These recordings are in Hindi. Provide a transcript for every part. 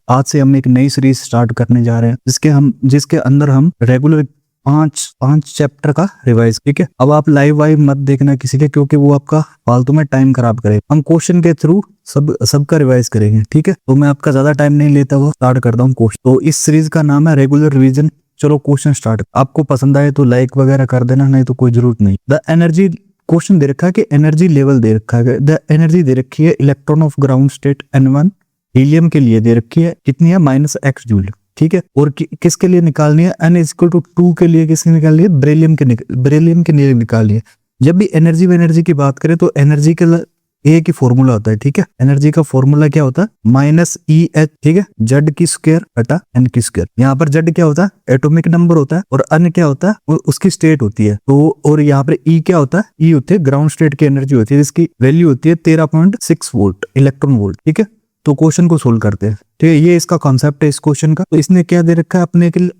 आज से हम एक नई सीरीज स्टार्ट करने जा रहे हैं जिसके अंदर हम रेगुलर पांच चैप्टर का रिवाइज। ठीक है, अब आप लाइव वाइव मत देखना किसी के, क्योंकि वो आपका फालतू में टाइम खराब करेगा। हम क्वेश्चन के थ्रू सबका रिवाइज करेंगे। ठीक है, तो मैं आपका ज्यादा टाइम नहीं लेता हुआ स्टार्ट करता हूँ क्वेश्चन। तो इस सीरीज का नाम है रेगुलर रिवीजन। चलो क्वेश्चन स्टार्ट। आपको पसंद आए तो लाइक वगैरह कर देना, नहीं तो कोई जरूरत नहीं। द एनर्जी क्वेश्चन दे रखा है कि एनर्जी लेवल दे रखा है। द एनर्जी दे रखी है electron of ground state N1 helium के लिए दे रखी है, कितनी है -x जूल। ठीक है, और किसके लिए निकालनी है, N=2 के लिए किसकी निकालनी है, बेरिलियम के लिए निकालनी है। जब भी एनर्जी की बात करें तो एनर्जी के ए की फॉर्मूला होता है। ठीक है, एनर्जी का फॉर्मूला क्या होता है, -EH। ठीक है, जेड की स्क्वायर बटा एन की स्क्वायर। यहाँ पर जेड क्या होता है, एटॉमिक नंबर होता है, और एन क्या होता है, उसकी स्टेट होती है। तो और यहाँ पर ई क्या होता है, ई होती है ग्राउंड स्टेट की एनर्जी होती है, जिसकी वैल्यू होती है 13.6 वोल्ट इलेक्ट्रॉन वोल्ट। ठीक है, तो क्वेश्चन को सोल्व करते हैं। ठीक है, ये इसका कॉन्सेप्ट है इस क्वेश्चन का। तो इसने क्या दे रखा है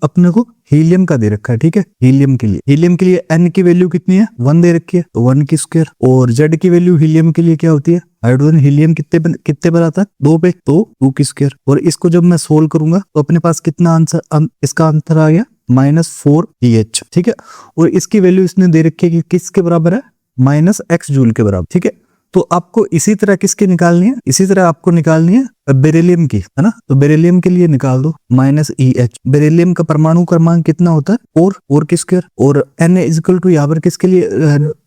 अपने को हीलियम का दे रखा है। ठीक है, हीलियम के लिए एन की वैल्यू कितनी है, 1 दे रखी है, तो 1 की स्क्वायर। और जेड की वैल्यू हीलियम के लिए क्या होती है, हाइड्रोजन हीलियम कितने पर आता है, 2 पे, तो 2 की स्क्वायर। और इसको जब मैं सोल्व करूंगा तो अपने पास कितना आंसर, इसका आंसर आ गया -4EH। ठीक है, और इसकी वैल्यू इसने दे रखी है कि किसके बराबर है, -x जूल के बराबर। ठीक है, तो आपको इसी तरह किसकी निकालनी है, इसी तरह आपको निकालनी है बेरिलियम की, है ना। तो बेरिलियम के लिए निकाल दो -EH। बेरिलियम का परमाणु क्रमांक कितना होता है, 4 की स्क्वायर। और N यहाँ पर किसके लिए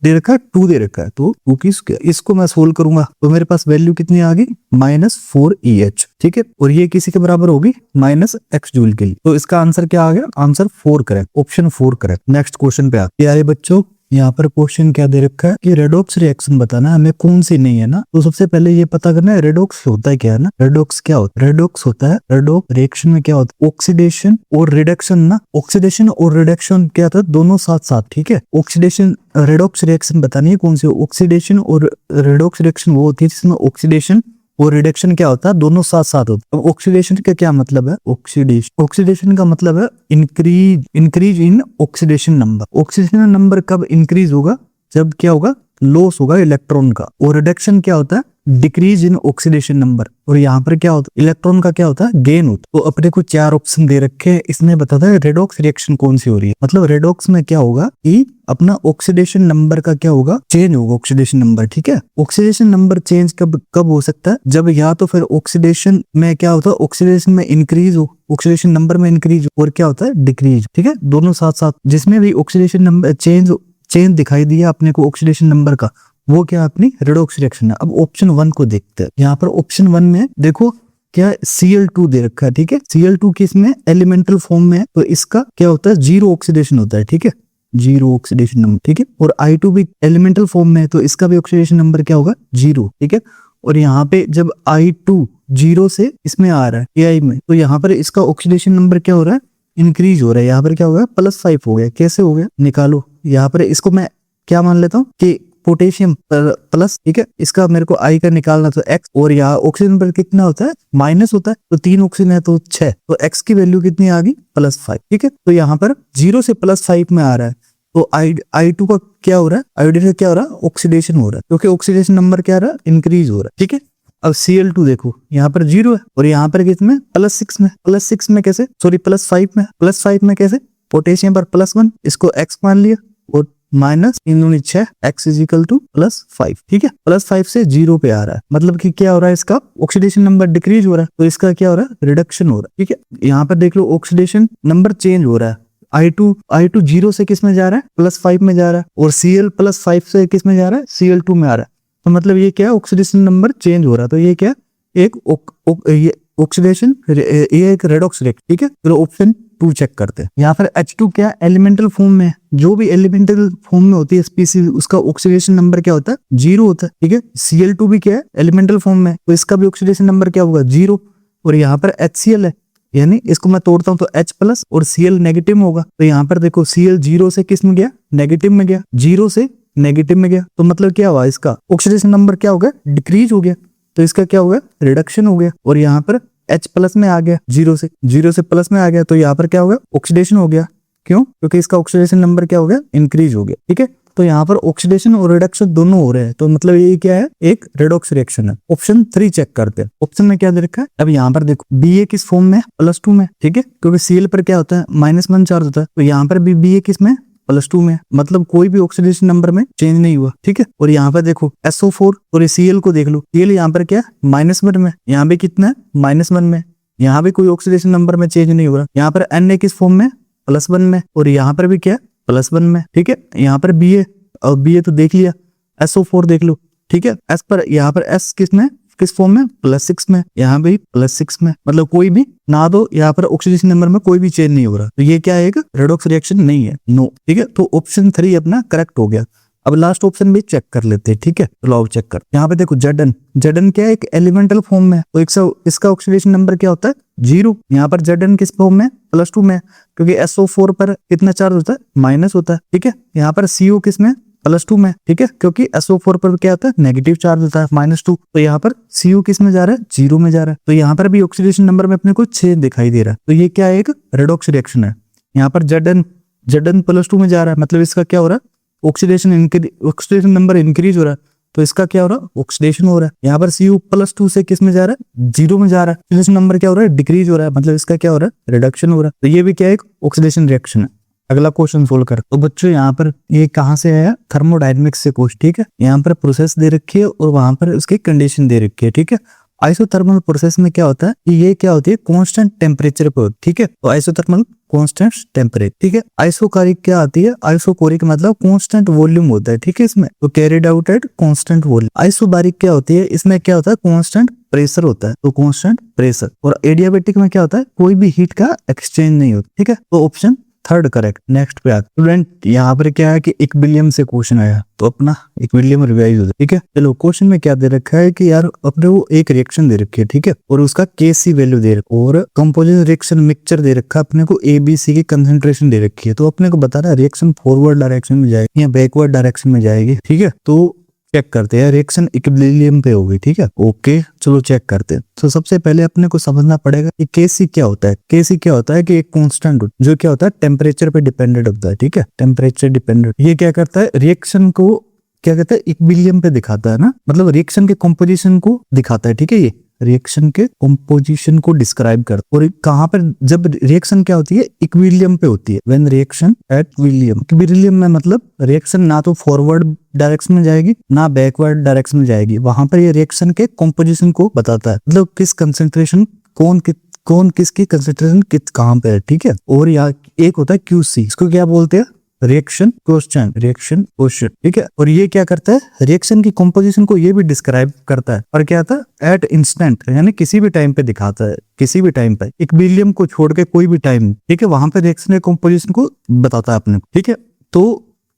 दे रखा है, 2 दे रखा है, तो 2 की स्क्वायर। इसको मैं सोल्व करूंगा तो मेरे पास वैल्यू कितनी आ गई, -4EH। ठीक है, और ये किसी के बराबर होगी -x जूल के लिए। तो इसका आंसर क्या आ गया, answer 4 correct, option 4 correct. Next question पे आते हैं बच्चों। यहाँ पर क्वेश्चन क्या दे रखा है कि रेडॉक्स रिएक्शन बताना है हमें, कौन सी नहीं है ना। तो सबसे पहले ये पता करना है रेडॉक्स होता है क्या है ना। रेडॉक्स क्या होता है, रेडॉक्स होता है, रेडॉक्स रिएक्शन में क्या होता है, ऑक्सीडेशन और रिडक्शन ना। ऑक्सीडेशन और रिडक्शन क्या था, दोनों साथ साथ। ठीक है, ऑक्सीडेशन रेडॉक्स रिएक्शन बतानी है कौन सी। ऑक्सीडेशन और रेडॉक्स रिएक्शन वो होती है जिसमें ऑक्सीडेशन और रिडक्शन क्या होता है, दोनों साथ साथ होता है। ऑक्सीडेशन का क्या मतलब है, ऑक्सीडेशन का मतलब है increase in oxidation number. Oxidation number कब इंक्रीज होगा, जब क्या होगा, लॉस होगा इलेक्ट्रॉन का। और रिडक्शन क्या होता है, डिक्रीज इन ऑक्सीडेशन नंबर। और यहाँ पर क्या होता है, इलेक्ट्रॉन का क्या होता है, गेन होता है। तो अपने को 4 ऑप्शन दे रखे हैं, इसने बताता है रेडॉक्स रिएक्शन कौन सी हो रही है। मतलब रेडॉक्स में क्या होगा कि अपना ऑक्सीडेशन नंबर का क्या होगा, चेंज होगा ऑक्सीडेशन नंबर। ठीक है, ऑक्सीडेशन नंबर चेंज कब हो सकता है, जब या तो फिर ऑक्सीडेशन में क्या होता है, ऑक्सीडेशन में इंक्रीज हो, ऑक्सीडेशन नंबर में इंक्रीज, और क्या होता है, डिक्रीज। ठीक है, दोनों साथ साथ। जिसमें भी ऑक्सीडेशन नंबर चेंज दिखाई दिया अपने को ऑक्सीडेशन नंबर का, वो क्या अपनी रेडॉक्स रिएक्शन है। अब ऑप्शन 1 को देखते हैं। यहाँ पर ऑप्शन 1 में देखो क्या Cl2 दे रखा है। ठीक है, Cl2 किसमें, एलिमेंटल फॉर्म में है, तो इसका क्या होता है, 0 ऑक्सीडेशन होता है। ठीक है, 0 ऑक्सीडेशन नंबर। ठीक है, और I2 भी एलिमेंटल फॉर्म में है, तो इसका भी ऑक्सीडेशन नंबर क्या होगा, 0। ठीक है, और यहाँ पे जब I2 0 से इसमें आ रहा है Ai में, तो यहाँ पर इसका ऑक्सीडेशन नंबर क्या हो रहा है, इंक्रीज हो रहा है। यहाँ पर क्या हो गया, +5 हो गया। कैसे हो गया, निकालो। यहाँ पर इसको मैं क्या मान लेता हूँ कि पोटेशियम प्लस। ठीक है, इसका मेरे को आई का निकालना, तो x। और यहाँ ऑक्सीजन पर कितना होता है, माइनस होता है, तो 3 ऑक्सीजन है तो 6, तो x की वैल्यू कितनी आ गई, +5। ठीक है, तो यहाँ पर 0 से +5 में आ रहा है, तो I2 का क्या हो रहा है, आयोडीन का क्या हो रहा है, ऑक्सीडेशन हो रहा है, क्योंकि ऑक्सीडेशन नंबर क्या रहा है, इंक्रीज हो रहा है। ठीक है, अब Cl2 देखो, यहाँ पर 0 है, और यहाँ पर कितने, +6 में। +6 में कैसे, सॉरी +5 में, +5 में कैसे, पोटेशियम पर +1, इसको x मान लिया, और -6 x +5। ठीक है, +5 से 0 पे आ रहा है, मतलब कि क्या हो रहा है, इसका ऑक्सीडेशन नंबर डिक्रीज हो रहा है, तो इसका क्या हो रहा है, रिडक्शन हो रहा है। ठीक है, यहाँ पर देख लो ऑक्सीडेशन नंबर चेंज हो रहा है। I2 0 से किस में जा रहा है, +5 में जा रहा है, और Cl +5 से किस में जा रहा है, Cl2 में आ रहा है। तो मतलब ये क्या है, ऑक्सीडेशन नंबर चेंज हो रहा है। तो ये क्या, एक ऑक्सीडेशन, ये एक रेडॉक्स रिएक्शन। ठीक है, तो ऑप्शन 2 चेक करते हैं। यहाँ पर H2 क्या एलिमेंटल फॉर्म में, जो भी एलिमेंटल फॉर्म में होती है स्पीसीज, उसका ऑक्सीडेशन नंबर क्या होता है, 0 होता है। ठीक है, Cl2 भी क्या है, एलिमेंटल फॉर्म में, तो इसका भी ऑक्सीडेशन नंबर क्या होगा, 0। और यहाँ पर HCl है, यानी इसको मैं तोड़ता हूं तो H+ और Cl नेगेटिव होगा। तो यहाँ पर देखो Cl 0 से किस में गया, नेगेटिव में गया, 0 से नेगेटिव में गया, तो मतलब क्या हुआ, इसका ऑक्सीडेशन नंबर क्या हो गया, डिक्रीज हो गया, तो इसका क्या हो गया, रिडक्शन हो गया। और यहाँ पर H+ में आ गया, 0 से प्लस में आ गया, तो यहाँ पर क्या हो गया, ऑक्सीडेशन हो गया। क्यों, क्योंकि इसका ऑक्सीडेशन नंबर क्या हो गया, इंक्रीज हो गया। ठीक है, तो यहाँ पर ऑक्सीडेशन और रिडक्शन दोनों हो रहे हैं, तो मतलब ये क्या है, एक रेडॉक्स रिएक्शन है। ऑप्शन 3 चेक करते हैं। ऑप्शन में क्या दे रखा है, अब यहाँ पर देखो Ba किस फॉर्म में, +2 में, ठीक है, क्योंकि Cl पर क्या होता है, -1 चार्ज होता है, तो यहाँ पर भी Ba किस में, +2 में, मतलब कोई भी ऑक्सीडेशन नंबर में चेंज नहीं हुआ, ठीक है। और यहाँ पर देखो SO4 और Cl को देख लो, Cl यहाँ पर क्या -1 में, यहाँ पे कितना है, -1 में, यहाँ भी कोई ऑक्सीडेशन नंबर में चेंज नहीं हो रहा। यहाँ पर Na किस फॉर्म में, +1 में, और यहाँ पर भी क्या, +1 में, ठीक है। यहाँ पर Ba, और Ba तो देख लिया, SO4 देख लो, ठीक है। S पर यहाँ पर S किस फॉर्म में, +6 में, यहाँ भी +6 में, मतलब कोई भी ना दो, यहाँ पर ऑक्सीडेशन नंबर में कोई भी चेंज नहीं हो रहा, तो ये क्या है, एक रेडॉक्स रिएक्शन नहीं है, नो, ठीक है। तो ऑप्शन 3 अपना करेक्ट हो गया। अब लास्ट ऑप्शन भी चेक कर लेते हैं, ठीक है। तो लो चेक कर, यहाँ पे देखो Zn क्या है, एक एलिमेंटल फॉर्म में, तो इसका ऑक्सीडेशन नंबर क्या होता है, 0। यहाँ पर Zn किस फॉर्म में, +2 में, क्योंकि SO4 पर कितना चार्ज होता है, माइनस होता है, ठीक है। यहाँ पर CO किस में, +2 में, ठीक है, क्योंकि SO4 पर क्या होता है, नेगेटिव चार्ज होता है, -2, तो यहाँ पर CO किस में जा रहा है, 0 में जा रहा है, तो यहाँ पर भी ऑक्सीडेशन नंबर में अपने को 6 दिखाई दे रहा है, तो ये क्या है, एक रेडॉक्स रिएक्शन है। यहाँ पर Zn +2 में जा रहा है, मतलब इसका क्या हो रहा है, ऑक्सीडेशन नंबर इंक्रीज हो रहा है, तो इसका क्या हो रहा है, ऑक्सीडेशन हो रहा है। यहाँ पर CO +2 से किस में जा रहा है, 0 में जा रहा है, ऑक्सीडेशन नंबर क्या हो रहा है, डिक्रीज हो रहा है, मतलब इसका क्या हो रहा है, रिडक्शन हो रहा है, तो ये भी क्या है, एक ऑक्सीडेशन रिएक्शन है। अगला क्वेश्चन सोल्व कर। तो बच्चों यहाँ पर ये कहाँ से आया, थर्मोडायनेमिक्स से क्वेश्चन, ठीक है। यहाँ पर प्रोसेस दे रखी है और वहां पर उसकी कंडीशन दे रखी है, ठीक है। आइसोथर्मल प्रोसेस में क्या होता है कि ये क्या होती है, कांस्टेंट टेम्परेचर पे, ठीक है। तो आइसोथर्मल कांस्टेंट टेम्परेचर, ठीक है। आइसोकोरिक क्या आती है, आइसोकोरिक मतलब कांस्टेंट वॉल्यूम होता है, ठीक है, इसमें तो carried out at constant volume. Isobaric क्या होती है, इसमें क्या होता है, कांस्टेंट प्रेशर होता है, तो कांस्टेंट प्रेशर। और एडियाबेटिक में क्या होता है, कोई भी हीट का एक्सचेंज नहीं होता, ठीक है। तो ऑप्शन 3 करेक्ट। नेक्स्ट पे स्टूडेंट, यहाँ पर क्या है कि इक्विलिब्रियम से क्वेश्चन आया, तो अपना इक्विलिब्रियम रिवाइज होता है, ठीक है। चलो क्वेश्चन में क्या दे रखा है कि यार अपने वो एक रिएक्शन दे रखी है, ठीक है, और उसका Kc वैल्यू दे रखा है, और कंपोजिशन रिएक्शन मिक्सचर दे रखा है, अपने को ABC की कंसेंट्रेशन दे रखी है, तो अपने को बता रहा है रिएक्शन फॉरवर्ड डायरेक्शन में जाएगी या बैकवर्ड डायरेक्शन में जाएगी, ठीक है। तो चेक करते हैं, रिएक्शन इक्विलिब्रियम पे होगी, ठीक है। ओके चलो चेक करते हैं। तो सबसे पहले अपने को समझना पड़ेगा कि Kc क्या होता है। Kc क्या होता है कि एक कांस्टेंट जो क्या होता है, टेम्परेचर पे डिपेंडेंट होता है, ठीक है, टेम्परेचर डिपेंडेंट। ये क्या करता है, रिएक्शन को क्या कहता है, इक्विलिब्रियम पे दिखाता है ना, मतलब रिएक्शन के कंपोजिशन को दिखाता है, ठीक है। ये रिएक्शन के कंपोजिशन को डिस्क्राइब करता है। और कहाँ पर जब रिएक्शन क्या होती है, इक्विलिब्रियम पे होती है, when reaction at equilibrium. Equilibrium में मतलब रिएक्शन ना तो फॉरवर्ड डायरेक्शन में जाएगी ना बैकवर्ड डायरेक्शन में जाएगी, वहां पर ये रिएक्शन के कंपोजिशन को बताता है, मतलब किस कंसेंट्रेशन कौन किसकी कंसेंट्रेशन कहाँ पे है, ठीक है। और यहाँ एक होता है QC, इसको क्या बोलते हैं, रिएक्शन कोएफिशिएंट, ठीक है। और ये क्या करता है, रिएक्शन की कंपोजिशन को ये भी डिस्क्राइब करता है, और क्या था, एट इंस्टेंट, यानी किसी भी टाइम पे दिखाता है, किसी भी टाइम पे, इक्विलिब्रियम को छोड़ के कोई भी टाइम, ठीक है, वहां पे रिएक्शन के कंपोजिशन को बताता है अपने को, ठीक है। तो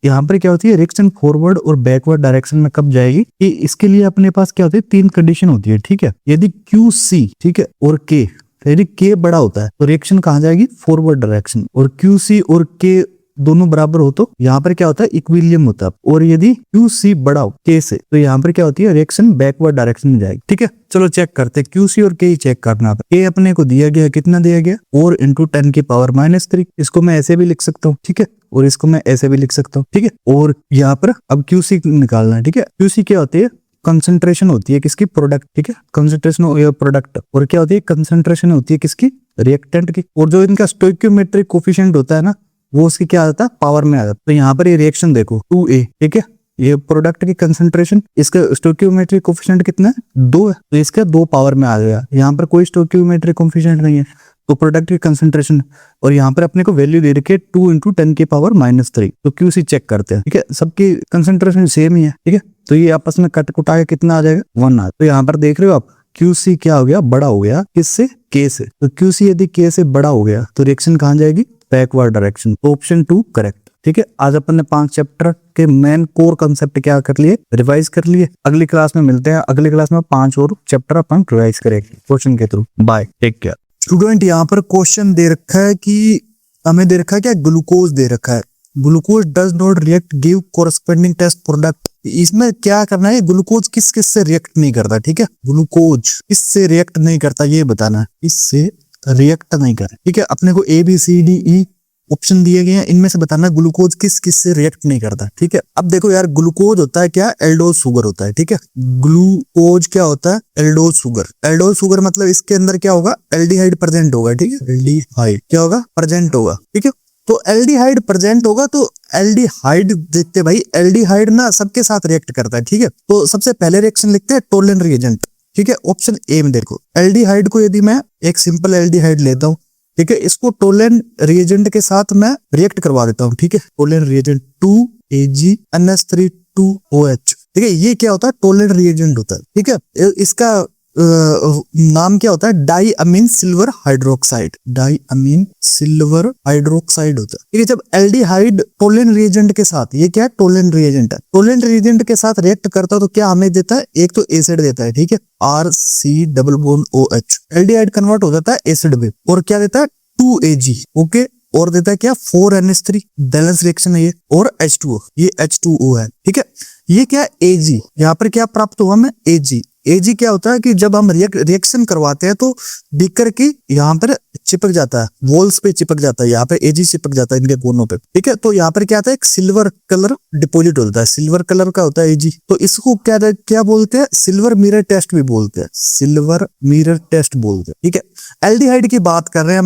यहाँ पर क्या होती है, रिएक्शन फॉरवर्ड और बैकवर्ड डायरेक्शन में कब जाएगी, कि इसके लिए अपने पास क्या होती है, 3 कंडीशन होती है, ठीक है। यदि QC, ठीक है, और K, यदि K बड़ा होता है तो रिएक्शन कहाँ जाएगी, फॉरवर्ड डायरेक्शन, और QC और K दोनों बराबर हो तो यहाँ पर क्या होता है, इक्विलिब्रियम होता है। और यदि QC बड़ा हो K से, तो यहाँ पर क्या होती है, रिएक्शन बैकवर्ड डायरेक्शन में जाएगी, ठीक है। चलो चेक करते हैं, QC और K ही चेक करना था। K अपने को दिया गया, कितना दिया गया, 4 × 10⁻³ इसको मैं ऐसे भी लिख सकता हूँ, ठीक है, और इसको मैं ऐसे भी लिख सकता हूँ, ठीक है। और यहाँ पर अब QC निकालना है, ठीक है। QC क्या होती है, कंसंट्रेशन होती है किसकी, प्रोडक्ट, ठीक है, कंसंट्रेशन प्रोडक्ट। और क्या होती है, कंसंट्रेशन होती है किसकी, रिएक्टेंट की। और जो इनका स्टोइकियोमेट्रिक कोफिशिएंट होता है ना, वो उसकी क्या आ जाता है, पावर में आ जाता है। तो यहाँ पर ये रिएक्शन देखो 2A, ठीक है, ये प्रोडक्ट की कंसंट्रेशन, इसका स्टोइकियोमेट्रिक कोफिशिएंट कितना है, 2 है, तो इसका 2 पावर में आ गया। यहाँ पर कोई स्टोइकियोमेट्रिक कोफिशिएंट नहीं है, तो प्रोडक्ट की कंसंट्रेशन, और यहाँ पर अपने को वैल्यू दे रखी है 2 × 10⁻³ तो QC चेक करते हैं, ठीक है, सबकी कंसंट्रेशन सेम ही है, ठीक है। तो ये आपस में कट कुटा के कितना आ जाएगा, 1 आ। तो यहाँ पर देख रहे हो आप, QC क्या हो गया, बड़ा हो गया, किससे, K से। तो QC यदि K से बड़ा हो गया तो रिएक्शन कहाँ जाएगी, बैकवर्ड डायरेक्शन। ऑप्शन 2 करेक्ट, ठीक है। आज अपन ने 5 चैप्टर के मेन कोर कंसेप्ट क्या कर लिए, रिवाइज कर लिए। अगली क्लास में मिलते हैं, अगली क्लास में 5 और चैप्टर अपन रिवाइज करेंगे क्वेश्चन के through. Bye, take care. Student यहाँ पर क्वेश्चन दे रखा है कि हमें दे रखा है क्या, ग्लूकोज दे रखा है, glucose does not react give corresponding test product. इसमें क्या करना है, ग्लूकोज किस किस से रिएक्ट नहीं करता, ठीक है, ग्लूकोज किससे रिएक्ट नहीं करता ये बताना है, इससे रिएक्ट नहीं करे, ठीक है। अपने को ABCDE ऑप्शन दिए गए हैं, इनमें से बताना ग्लूकोज किस किस से रिएक्ट नहीं करता। ठीक है, अब देखो यार, ग्लूकोज होता है क्या, एल्डोज शुगर होता है। ठीक है, ग्लूकोज क्या होता है, एल्डोज शुगर। एल्डोज शुगर मतलब इसके अंदर क्या होगा, एल्डिहाइड प्रेजेंट होगा। ठीक है, एल्डिहाइड क्या होगा, प्रेजेंट होगा। ठीक है, तो एल्डिहाइड प्रेजेंट होगा, तो एल्डिहाइड देखते भाई, एल्डिहाइड ना सबके साथ रिएक्ट करता है। ठीक है, तो सबसे पहले रिएक्शन लिखते हैं टोलेन रिएजेंट। ठीक है, ऑप्शन ए में देखो, एल्डिहाइड को यदि मैं एक सिंपल एल्डिहाइड लेता हूं, ठीक है, इसको टोलेन रिएजेंट के साथ मैं रिएक्ट करवा देता हूं। ठीक है, टोलेन रिएजेंट 2AgNH3OH। ठीक है, ये क्या होता है, टोलेन रिएजेंट होता है। ठीक है, इसका नाम क्या होता है, डाई अमीन सिल्वर हाइड्रोक्साइड। डाई अमीन सिल्वर हाइड्रोक्साइड होता है। ठीक है, जब एल्डिहाइड टोलेन रिएजेंट के साथ, ये क्या है, टोलेन रिएजेंट है, टोलेन रिएजेंट के साथ रिएक्ट करता है तो क्या हमें देता है, एक तो एसिड देता है। ठीक है, RC≡OH, एल्डिहाइड कन्वर्ट हो जाता है एसिड में, और क्या देता है 2Ag। ओके, और देता है क्या 4NH3, बैलेंस रिएक्शन है ये, और H2O, ये H2O है। ठीक है, ये क्या Ag, यहाँ पर क्या प्राप्त हुआ हमें, Ag। Ag क्या होता है कि जब हम रिएक्शन करवाते हैं तो बीकर की यहाँ पर चिपक जाता है, वॉल्स पे चिपक जाता है, यहाँ पे Ag चिपक जाता है इनके कोनों पे। ठीक है, तो यहाँ पर क्या आता है, एक सिल्वर कलर डिपोजिट होता है, सिल्वर कलर का होता है Ag। तो इसको क्या बोलते हैं, सिल्वर मिरर टेस्ट भी बोलते हैं, सिल्वर मिरर टेस्ट बोलते हैं। ठीक है, एल्डिहाइड की बात कर रहे हैं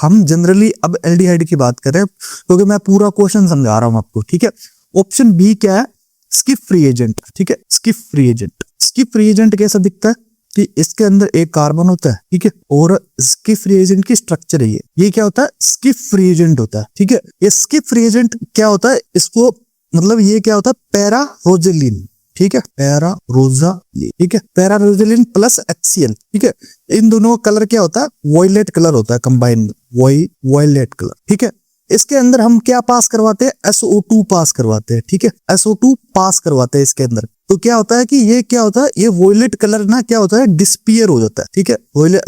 हम जनरली, अब एल्डिहाइड की बात कर रहे हैं क्योंकि मैं पूरा क्वेश्चन समझा रहा हूं आपको। ठीक है, ऑप्शन बी क्या है, स्किप फ्री एजेंट। ठीक है, skip free agent. Skip free agent कैसा दिखता है कि इसके अंदर एक कार्बन होता है। ठीक है, और स्किप फ्री एजेंट की स्ट्रक्चर है ये क्या होता है, स्किप फ्री एजेंट होता है। ठीक है, ये स्किप फ्री एजेंट क्या होता है, इसको मतलब ये क्या होता है, पैरारोजेलिन। ठीक है, पैरारोजेलिन। ठीक है, पैरारोजेलिन प्लस HCl। ठीक है, इन दोनों का कलर क्या होता है, वॉयलेट कलर होता है, कंबाइंड वॉयलेट कलर। ठीक है, इसके अंदर हम क्या पास करवाते हैं, SO2 पास करवाते हैं। ठीक है, SO2 पास करवाते हैं इसके अंदर, तो क्या होता है कि ये क्या होता है, ये वॉयलेट कलर ना क्या होता है, डिस्पियर हो जाता है। ठीक है,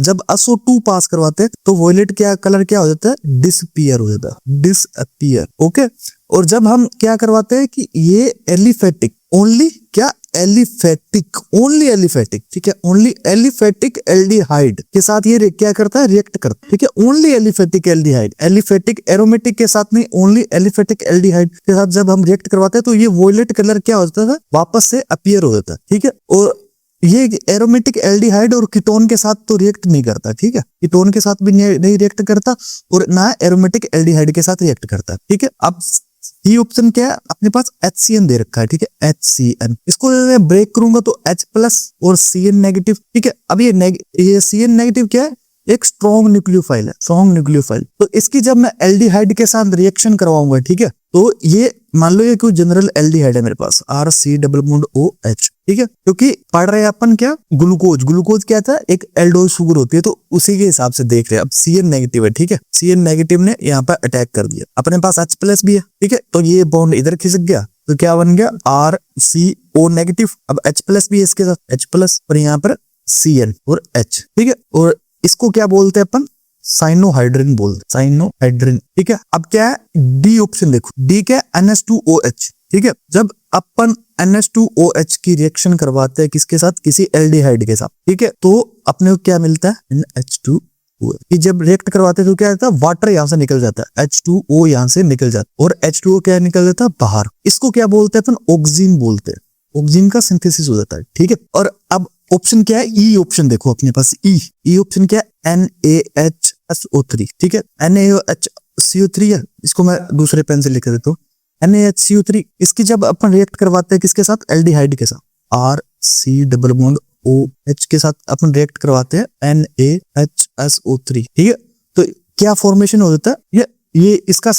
जब SO2 पास करवाते हैं तो वॉयलेट क्या कलर क्या हो जाता है, डिसपियर हो जाता है, डिसअपियर। ओके, और जब हम क्या करवाते हैं कि ये एलिफेटिक, ओनली क्या, एलिफेटिक, ओनली एलिफेटिक। ठीक है, ओनली एलिफेटिक एल्डिहाइड के साथ ये क्या करता है, रिएक्ट करता है। ठीक है, only aliphatic aldehyde, aliphatic aromatic के साथ नहीं, ओनली एलिफेटिक एल्डिहाइड के साथ जब हम रिएक्ट करवाते हैं तो ये वॉयलेट कलर क्या होता है, वापस से अपीयर हो जाता है। ठीक है, और ये एरोमेटिक एल्डिहाइड और कीटोन के साथ तो रिएक्ट नहीं करता। ठीक है, कीटोन के साथ भी नहीं रिएक्ट करता, और ना एरोमेटिक एल्डिहाइड के साथ रिएक्ट करता है। ठीक है, अब ये ऑप्शन क्या है, अपने पास HCN दे रखा है। ठीक है, HCN, इसको मैं ब्रेक करूंगा तो H प्लस और CN नेगेटिव। ठीक है, अब ये CN नेगेटिव क्या है, एक स्ट्रॉन्ग न्यूक्लियोफाइल है, स्ट्रॉन्ग न्यूक्लियोफाइल। तो इसकी जब मैं एल्डिहाइड के साथ रिएक्शन करवाऊंगा, ठीक है, तो ये मान लो ये कोई जनरल एल्डिहाइड है मेरे पास, RC≡OH। ठीक है, क्योंकि पढ़ रहे हैं अपन क्या, ग्लूकोज। ग्लूकोज क्या था, एक एल्डोज शुगर होती है, तो उसी के हिसाब से देख रहे हैं। अब CN नेगेटिव है। ठीक है, CN नेगेटिव ने यहाँ पर अटैक कर दिया, अपने पास H प्लस भी है। ठीक है, तो ये बॉन्ड इधर खिसक गया, तो क्या बन गया, RCO नेगेटिव। अब H प्लस भी है इसके साथ, H प्लस, और यहाँ पर CN और H। ठीक है, और इसको क्या बोलते हैं अपन, साइनोहाइड्रिन बोलते, साइनोहाइड्रिन। ठीक है, अब क्या है, डी ऑप्शन देखो, डी क्या है, NH2OH। ठीक है, जब अपन NH2OH की रिएक्शन करवाते हैं किसके साथ, किसी एल्डिहाइड के साथ। ठीक है, तो अपने को क्या मिलता है, NH2OH। कि जब रिएक्ट करवाते हैं तो क्या होता है, वाटर यहाँ से निकल जाता है, H2O यहाँ से निकल जाता है, और H2O क्या निकल जाता है बाहर। इसको क्या बोलते हैं अपन, ऑक्सीजन बोलते हैं, ऑक्सीजन का सिंथेसिस हो जाता है। ठीक है, और अब ऑप्शन क्या है, ई ऑप्शन देखो अपने पास, ई ऑप्शन क्या है, NaHSO3। ठीक है, NaHCO3 है, इसको मैं दूसरे पेन से लिख देता हूँ, NaHCO3। इसकी जब अपन रिएक्ट करवाते हैं किसके साथ, एल्डिहाइड के साथ, RC≡OH के साथ अपन रिएक्ट करवाते हैं NaHSO3। ठीक है, तो क्या फॉर्मेशन हो जाता है, ये इसका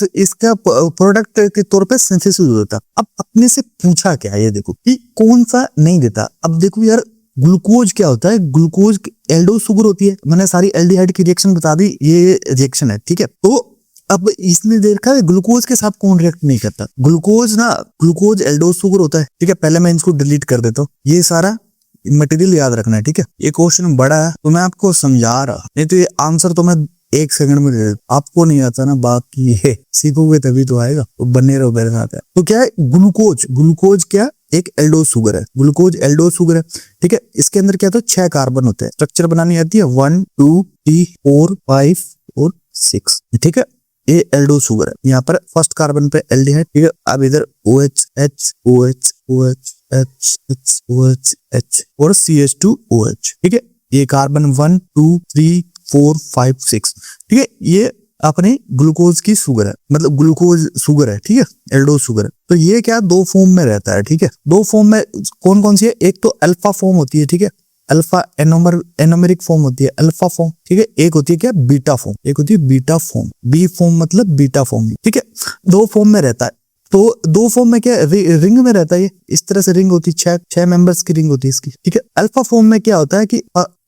प्रोडक्ट के तौर पे सिंथेसिस हो जाता है। अब अपने से पूछा क्या, ये देखो कि कौन सा नहीं देता। अब देखो यार, ग्लूकोज क्या होता है, ग्लूकोज एल्डोज शुगर होती है, मैंने सारी एल्डिहाइड की रिएक्शन बता दी, ये रिएक्शन है। ठीक है, तो अब इसने देखा है ग्लूकोज के साथ कौन रिएक्ट नहीं करता, ग्लूकोज एल्डोज शुगर होता है। ठीक है, पहले मैं इसको डिलीट कर देता हूँ, ये सारा मटेरियल याद रखना है। ठीक है, ये क्वेश्चन बड़ा है तो मैं आपको समझा रहा, नहीं तो ये आंसर तो मैं 1 सेकंड में दे देता, आपको नहीं आता ना, बाकी ये सीखोगे तभी तो आएगा, तो बने रहो मेरे साथ। तो क्या है, ग्लूकोज क्या, एक एल्डोज शुगर है, ग्लूकोज एल्डोज शुगर है। ठीक है, इसके अंदर क्या होता है, 6 कार्बन होते हैं, स्ट्रक्चर बनानी आती है 1 2 3 4 5 और 6। ठीक है, ये एल्डो शुगर है, यहाँ पर फर्स्ट कार्बन पे एल्डिहाइड, ठीक है। अब इधर OH H OH OH H H OH H और CH2OH, ठीक है। ये कार्बन 1 2 3 4 5 6, ठीक है। ये अपने ग्लूकोज की शुगर है, मतलब ग्लूकोज शुगर है, ठीक है, एल्डो शुगर है। तो ये क्या दो फॉर्म में रहता है, ठीक है। दो फॉर्म में कौन कौन सी है, एक तो अल्फा फॉर्म होती है, ठीक है, अल्फा एनोमेरिक फॉर्म होती है अल्फा फॉर्म, ठीक है। एक होती है क्या बीटा फॉर्म, एक होती है बीटा फॉर्म, बी फॉर्म मतलब बीटा फॉर्म, ठीक है। दो फॉर्म में रहता है। तो दो फॉर्म में क्या रिंग में रहता है, ये इस तरह से रिंग होती है, छह मेंबर्स की रिंग होती है इसकी, ठीक है। अल्फा फॉर्म में क्या होता है कि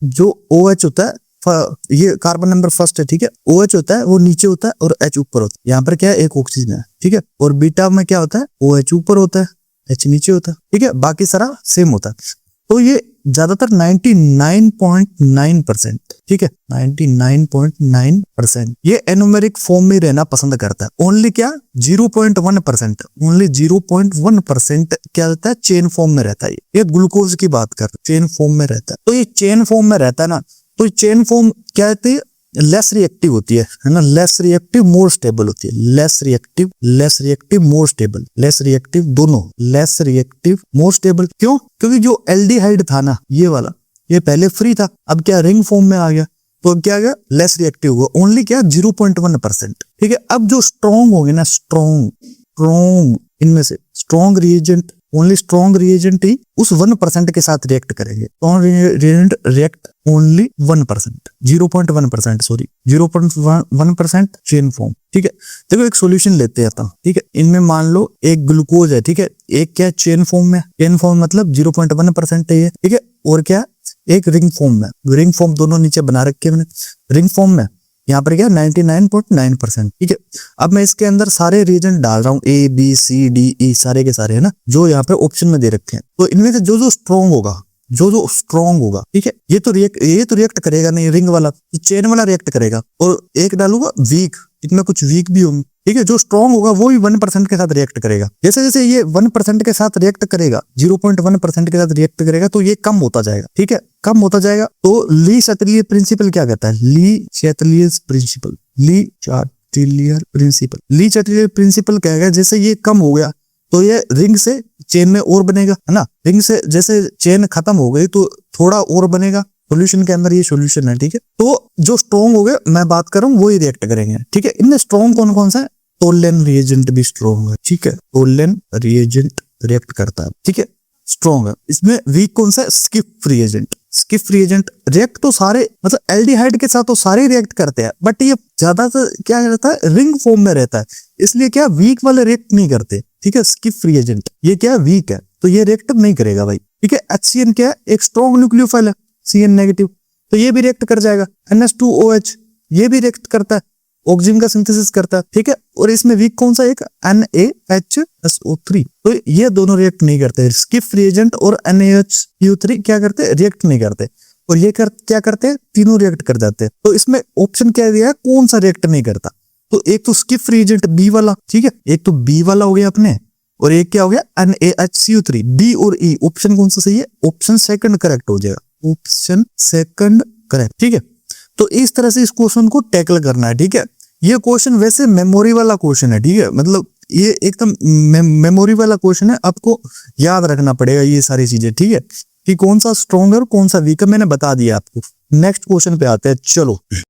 जो OH होता है, ये कार्बन नंबर फर्स्ट है, ठीक है। OH होता है वो नीचे होता है और H ऊपर होता है, यहाँ पर क्या है एक ऑक्सीजन है, ठीक है। और बीटा में क्या होता है, OH ऊपर होता है, H नीचे होता है, ठीक है। बाकी सारा सेम होता है। तो ये ज्यादातर 99.9%, ठीक है, 99.9% ये एनोमेरिक फॉर्म में रहना पसंद करता है। ओनली क्या 0.1%, ओनली 0.1% क्या रहता है, चेन फॉर्म में रहता है। ये ग्लूकोज की बात कर, चेन फॉर्म में रहता है। तो ये चेन फॉर्म में रहता है ना, तो चेन फॉर्म क्या कहते हैं, लेस रिएक्टिव होती है ना, लेस रिएक्टिव मोर स्टेबल होती है, less reactive more stable, less reactive दोनों, लेस रिएक्टिव मोर स्टेबल। क्यों? क्योंकि जो एल्डिहाइड था ना ये वाला, ये पहले फ्री था, अब क्या रिंग फॉर्म में आ गया, तो अब क्या आ गया, लेस रिएक्टिव हुआ, ओनली क्या 0.1%, ठीक है। अब जो स्ट्रॉन्ग होंगे ना, स्ट्रॉन्ग इनमें से strong reagent, only strong reagent ही उस 1% के साथ रिएक्ट करेंगे। Strong reagent react only 1%, 0.1%, sorry 0.1% chain form, ठीक है। देखो एक सॉल्यूशन लेते हैं, ठीक है। इनमें मान लो एक ग्लूकोज है, ठीक है, एक क्या चेन फॉर्म में, चेन फॉर्म मतलब 0.1% है ये, ठीक है। और क्या एक रिंग फॉर्म में, रिंग फॉर्म दोनों नीचे बना रखे मैंने, रिंग फॉर्म में यहाँ पर क्या 99.9%, ठीक है। अब मैं इसके अंदर सारे रिएजेंट डाल रहा हूँ, A B C D E सारे के सारे है ना, जो यहाँ पे ऑप्शन में दे रखे हैं। तो इनमें से जो स्ट्रॉन्ग होगा, जो स्ट्रॉन्ग होगा, ठीक है, ये तो रिएक्ट करेगा नहीं, रिंग वाला, तो चेन वाला रिएक्ट करेगा। और एक डालूंगा वीक, इनमें कुछ वीक भी होंगे, ठीक है। जो स्ट्रॉन्ग होगा वो ही 1% के साथ रिएक्ट करेगा। जैसे जैसे ये 1% के साथ रिएक्ट करेगा, 0.1% के साथ रिएक्ट करेगा, तो ये कम होता जाएगा, ठीक है, कम होता जाएगा। तो ली चार्टिलियर प्रिंसिपल क्या कहता है, ली चार्टिलियर प्रिंसिपल कहेगा जैसे ये कम हो गया तो ये रिंग से चेन में और बनेगा, है ना। रिंग से जैसे चेन खत्म हो गई तो थोड़ा और बनेगा, सॉल्यूशन के अंदर ये सॉल्यूशन है, ठीक है। तो जो स्ट्रॉन्ग हो गए मैं बात कर रहा हूँ वही रिएक्ट करेंगे, ठीक है। इनमें स्ट्रॉन्ग कौन कौन सा है, टोल्यूएन रिएजेंट भी स्ट्रॉन्ग है, ठीक है, टोल्यूएन रिएजेंट रिएक्ट करता है, ठीक है, स्ट्रॉन्ग है। इसमें वीक कौन सा है, स्किप रिएजेंट रिएक्ट तो सारे, मतलब एल्डिहाइड के साथ तो सारे रिएक्ट करते हैं, बट ये ज्यादातर क्या रहता है, रिंग फॉर्म में रहता है, इसलिए क्या वीक वाले रिएक्ट नहीं करते, ठीक है। स्किप रिएजेंट ये क्या वीक है तो ये रिएक्ट नहीं करेगा भाई, ठीक है। HCN क्या है, एक स्ट्रॉन्ग न्यूक्लियोफाइल है, CN नेगेटिव, तो ये भी रिएक्ट कर जाएगा। NH2OH ये भी रिएक्ट करता है, ऑक्सीजन का सिंथेसिस करता है, ठीक है। और इसमें वीक कौन सा, एक NaHSO3, तो ये दोनों रिएक्ट नहीं करते। स्किप रिएजेंट और NaHSO3 क्या करते, रिएक्ट नहीं करते। और ये क्या करते हैं, तीनों रिएक्ट कर जाते हैं। तो इसमें ऑप्शन क्या दिया है, कौन सा रिएक्ट नहीं करता, तो एक तो स्किप रिएजेंट बी वाला, ठीक है, एक तो बी वाला हो गया अपने, और एक क्या हो गया NaHCO3, डी और ई। ऑप्शन कौन सा सही है, ऑप्शन सेकंड करेक्ट हो जाएगा, ऑप्शन सेकंड करेक्ट, ठीक है। तो इस तरह से इस क्वेश्चन को टैकल करना है, ठीक है। ये क्वेश्चन वैसे मेमोरी वाला क्वेश्चन है, ठीक है, मतलब ये एकदम मेमोरी वाला क्वेश्चन है, आपको याद रखना पड़ेगा ये सारी चीजें, ठीक है, कि कौन सा स्ट्रॉन्ग है और कौन सा वीक है, मैंने बता दिया आपको। नेक्स्ट क्वेश्चन पे आते हैं, चलो।